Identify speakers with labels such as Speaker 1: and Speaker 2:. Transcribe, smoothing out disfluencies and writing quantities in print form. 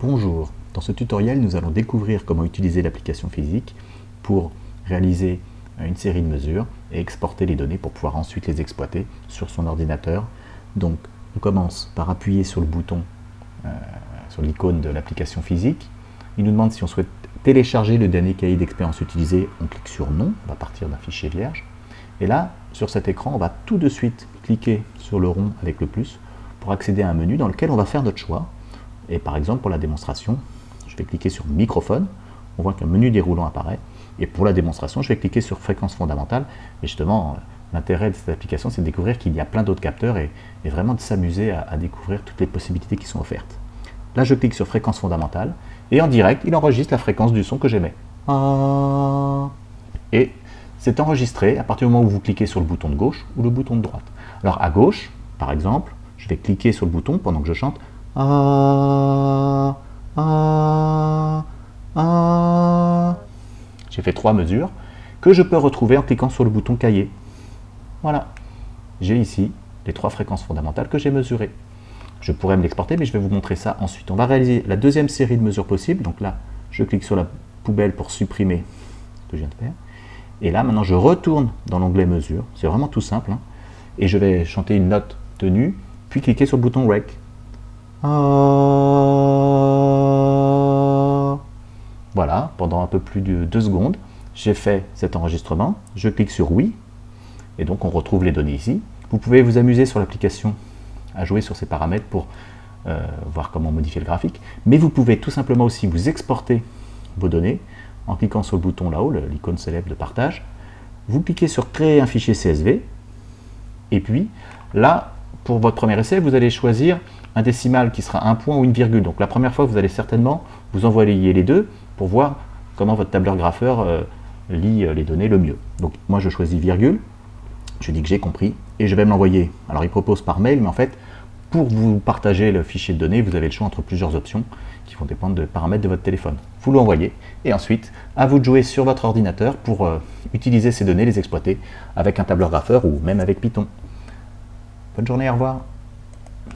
Speaker 1: Bonjour, dans ce tutoriel nous allons découvrir comment utiliser l'application physique pour réaliser une série de mesures et exporter les données pour pouvoir ensuite les exploiter sur son ordinateur. Donc on commence par appuyer sur le bouton, sur l'icône de l'application physique. Il nous demande si on souhaite télécharger le dernier cahier d'expérience utilisé, on clique sur non, on va partir d'un fichier vierge. Et là, sur cet écran, on va tout de suite cliquer sur le rond avec le plus pour accéder à un menu dans lequel on va faire notre choix. Et par exemple, pour la démonstration, je vais cliquer sur microphone, on voit qu'un menu déroulant apparaît. Et pour la démonstration, je vais cliquer sur fréquence fondamentale. Et justement, l'intérêt de cette application, c'est de découvrir qu'il y a plein d'autres capteurs et vraiment de s'amuser à découvrir toutes les possibilités qui sont offertes. Là, je clique sur fréquence fondamentale et en direct, il enregistre la fréquence du son que j'émets. Et c'est enregistré à partir du moment où vous cliquez sur le bouton de gauche ou le bouton de droite. Alors à gauche, par exemple, je vais cliquer sur le bouton pendant que je chante. J'ai fait 3 mesures que je peux retrouver en cliquant sur le bouton cahier. Voilà, j'ai ici les 3 fréquences fondamentales que j'ai mesurées. Je pourrais me l'exporter, mais je vais vous montrer ça ensuite. On va réaliser la deuxième série de mesures possibles. Donc là, je clique sur la poubelle pour supprimer ce que je viens de faire. Et là, maintenant, je retourne dans l'onglet mesures. C'est vraiment tout simple. Et je vais chanter une note tenue, puis cliquer sur le bouton Rec. Voilà, pendant un peu plus de 2 secondes, j'ai fait cet enregistrement. Je clique sur oui, et donc on retrouve les données ici. Vous pouvez vous amuser sur l'application à jouer sur ces paramètres pour voir comment modifier le graphique. Mais vous pouvez tout simplement aussi vous exporter vos données en cliquant sur le bouton là-haut, l'icône célèbre de partage. Vous cliquez sur créer un fichier CSV, et puis là, pour votre premier essai, vous allez choisir un décimal qui sera un point ou une virgule. Donc la première fois, vous allez certainement vous envoyer les deux pour voir comment votre tableur grapheur lit les données le mieux. Donc moi, je choisis virgule, je dis que j'ai compris, et je vais me l'envoyer. Alors il propose par mail, mais en fait, pour vous partager le fichier de données, vous avez le choix entre plusieurs options qui vont dépendre de paramètres de votre téléphone. Vous l'envoyez, et ensuite, à vous de jouer sur votre ordinateur pour utiliser ces données, les exploiter avec un tableur grapheur ou même avec Python. Bonne journée, au revoir.